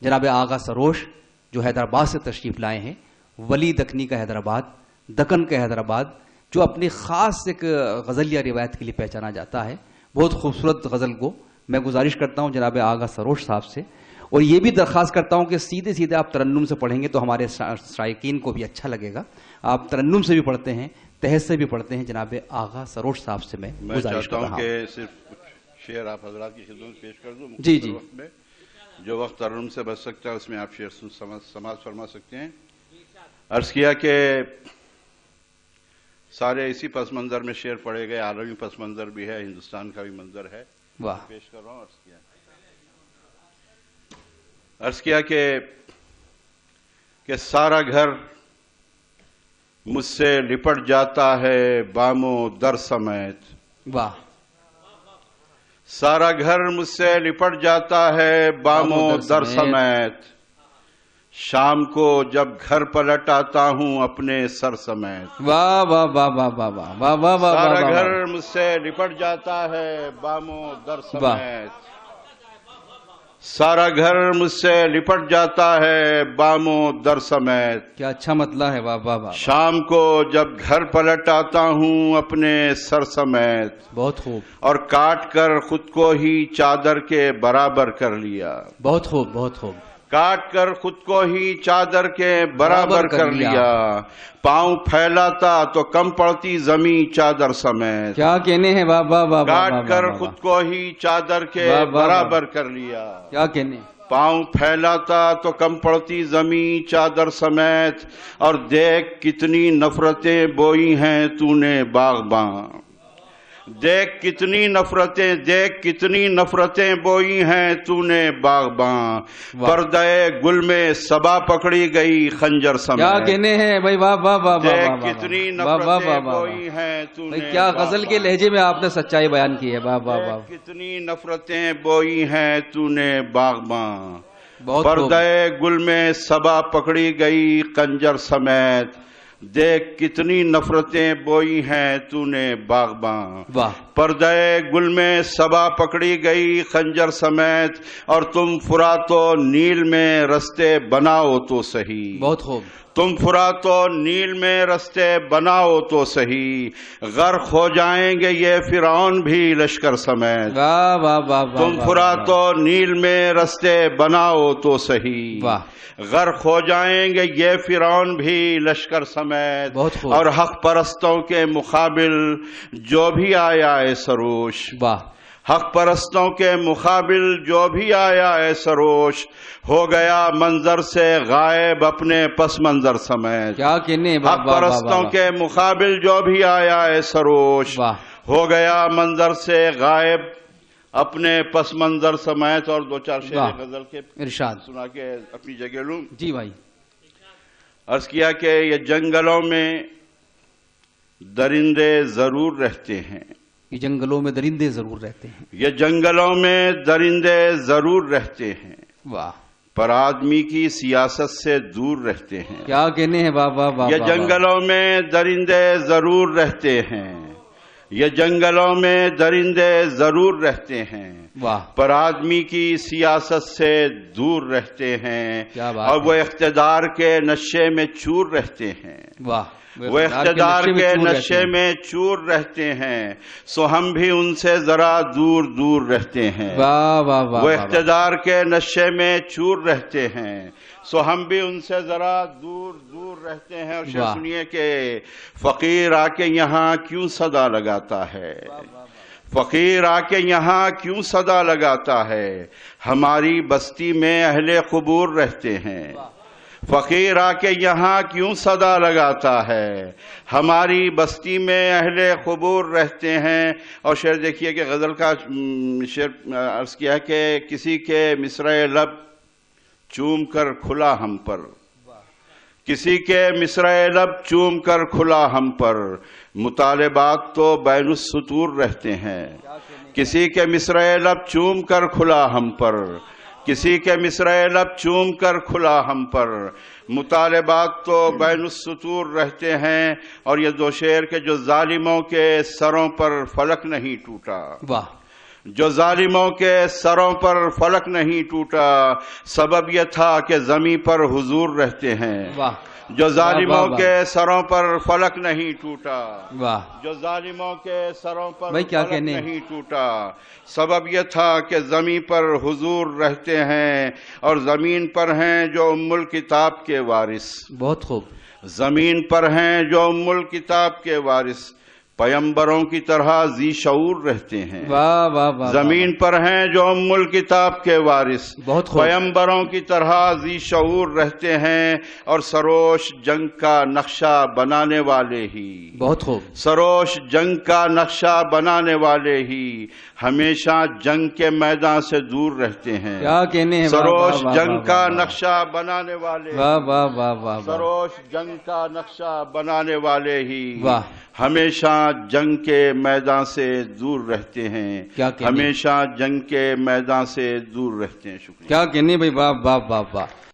جناب آغا سروش جو حیدرآباد سے تشریف لائے ہیں، ولی دکنی کا حیدرآباد، دکن کا حیدرآباد، جو اپنی خاص ایک غزلیہ روایت کے لیے پہچانا جاتا ہے. بہت خوبصورت غزل کو میں گزارش کرتا ہوں جناب آغا سروش صاحب سے، اور یہ بھی درخواست کرتا ہوں کہ سیدھے سیدھے آپ ترنم سے پڑھیں گے تو ہمارے شائقین کو بھی اچھا لگے گا. آپ ترنم سے بھی پڑھتے ہیں، تہذ سے بھی پڑھتے ہیں. جناب آغا سروش صاحب سے میں گزارش کرتا ہوں کہ صرف شعر آپ حضرات کی خدمت پیش کر دوں. جی جی، جو وقت ترنم سے بچ سکتا ہے اس میں آپ شعر سماعت فرما سکتے ہیں. عرض کیا کہ سارے اسی پس منظر میں شعر پڑھے گئے، عالمی پس منظر بھی ہے، ہندوستان کا بھی منظر ہے. واہ، پیش کر رہا ہوں. عرض کیا کہ سارا گھر مجھ سے لپٹ جاتا ہے بام و در سمیت. واہ، سارا گھر مجھ سے لپٹ جاتا ہے بام و در سمیت. شام کو جب گھر پلٹ آتا ہوں اپنے سر سمیت. واہ واہ واہ واہ واہ واہ واہ واہ واہ. سارا گھر مجھ سے لپٹ جاتا ہے بام و در سمیت. سارا گھر مجھ سے لپٹ جاتا ہے بام و در سمیت. کیا اچھا مطلع ہے. واہ واہ واہ. شام کو جب گھر پلٹ آتا ہوں اپنے سر سمیت. بہت خوب. اور کاٹ کر خود کو ہی چادر کے برابر کر لیا. بہت خوب بہت خوب. کاٹ کر خود کو ہی چادر کے برابر کر لیا. پاؤں پھیلاتا تو کم پڑتی زمین چادر سمیت. کیا کہنے ہیں. واہ واہ واہ. کاٹ کر خود کو ہی چادر کے برابر کر لیا. کیا کہنے. پاؤں پھیلاتا تو کم پڑتی زمین چادر سمیت. اور دیکھ کتنی نفرتیں بوئی ہیں تو نے باغباں. دیکھ کتنی نفرتیں بوئی ہیں تو نے باغباں. پردے گل میں صبا پکڑی گئی خنجر سمیت. کیا کہنے ہیں بھائی. واہ واہ واہ. دیکھ کتنی نفرتیں بوئی ہیں تو نے. کیا غزل کے لہجے میں آپ نے سچائی بیان کی ہے. واہ واہ واہ. کتنی نفرتیں بوئی ہیں تو نے باغباں. بہت پردے گل میں صبا پکڑی گئی خنجر سمیت. دیکھ کتنی نفرتیں بوئی ہیں تو نے باغباں. واہ. پردے گل میں صبا پکڑی گئی خنجر سمیت. اور تم فرات و نیل میں رستے بناؤ تو صحیح. بہت خوب. تم فرات و نیل میں رستے بناؤ تو صحیح. غرق ہو جائیں گے یہ فرعون بھی لشکر سمیت. واہ واہ واہ. تم فرات و نیل میں رستے بناؤ تو صحیح. واہ. غرق ہو جائیں گے یہ فرعون بھی لشکر سمیت. بہت خوب. اور حق پرستوں کے مقابل جو بھی آیا ہے سروش. واہ. حق پرستوں کے مقابل جو بھی آیا ہے سروش. ہو گیا منظر سے غائب اپنے پس منظر سمیت. کیا کہنے. حق پرستوں کے مقابل جو بھی آیا ہے سروش. واہ. ہو گیا منظر سے غائب اپنے پس منظر سمیت. اور دو چار شعر غزل کے ارشاد سنا کے اپنی جگہ لوں. جی بھائی. عرض کیا کہ یہ جنگلوں میں درندے ضرور رہتے ہیں. یہ جنگلوں میں درندے ضرور رہتے ہیں. یہ جنگلوں میں درندے ضرور رہتے ہیں. واہ. پر آدمی کی سیاست سے دور رہتے ہیں. کیا کہنے ہیں. واہ واہ واہ. یہ جنگلوں میں درندے ضرور رہتے ہیں. یہ جنگلوں میں درندے ضرور رہتے ہیں. واہ. پر آدمی کی سیاست سے دور رہتے ہیں. کیا بات. اور وہ اقتدار کے نشے میں چور رہتے ہیں. واہ. وہ اقتدار کے نشے میں چور رہتے ہیں. سو ہم بھی ان سے ذرا دور دور رہتے ہیں. واہ واہ واہ. وہ اقتدار کے نشے میں چور رہتے ہیں. سو ہم بھی ان سے ذرا دور دور رہتے ہیں. اور شعر سنیے کہ فقیر آ کے یہاں کیوں صدا لگاتا ہے. فقیر آ کے یہاں کیوں صدا لگاتا ہے. ہماری بستی میں اہل قبور رہتے ہیں. فقیر آ کے یہاں کیوں صدا لگاتا ہے. ہماری بستی میں اہل قبور رہتے ہیں. اور شعر دیکھیے کہ غزل کا شعر عرض کیا کہ کسی کے مصرع لب چوم کر کھلا ہم پر. کسی کے مصرع لب چوم کر کھلا ہم پر. مطالبات تو بین السطور رہتے ہیں. کسی کے مصرع لب چوم کر کھلا ہم پر. کسی کے مصرع لب چوم کر کھلا ہم پر. مطالبات تو بین السطور رہتے ہیں. اور یہ دو شعر کے جو ظالموں کے سروں پر فلک نہیں ٹوٹا. واہ. جو ظالموں کے سروں پر فلک نہیں ٹوٹا سبب یہ تھا کہ زمین پر حضور رہتے ہیں واہ جو ظالموں کے سروں پر فلک نہیں ٹوٹا واہ جو ظالموں کے سروں پر بھائی کیا فلک کہنے نہیں ٹوٹا سبب یہ تھا کہ زمین پر حضور رہتے ہیں اور زمین پر ہیں جو ام الکتاب کے وارث بہت خوب زمین پر ہیں جو ام الکتاب کے وارث پیمبروں کی طرح ذی شعور رہتے ہیں واہ واہ واہ زمین پر ہیں جو ام الکتاب کے وارث بہت خوب پیمبروں کی طرح ذی شعور رہتے ہیں اور سروش جنگ کا نقشہ بنانے والے ہی بہت خوب سروش جنگ کا نقشہ بنانے والے ہی ہمیشہ جنگ کے میدان سے دور رہتے ہیں کیا کہنے ہیں سروش جنگ کا نقشہ بنانے والے واہ واہ واہ واہ سروش جنگ کا نقشہ بنانے والے ہی واہ ہمیشہ جنگ کے میدان سے دور رہتے ہیں کیا کہنے ہمیشہ جنگ کے میدان سے دور رہتے ہیں شکریہ کیا کہنے بھائی واہ واہ واہ واہ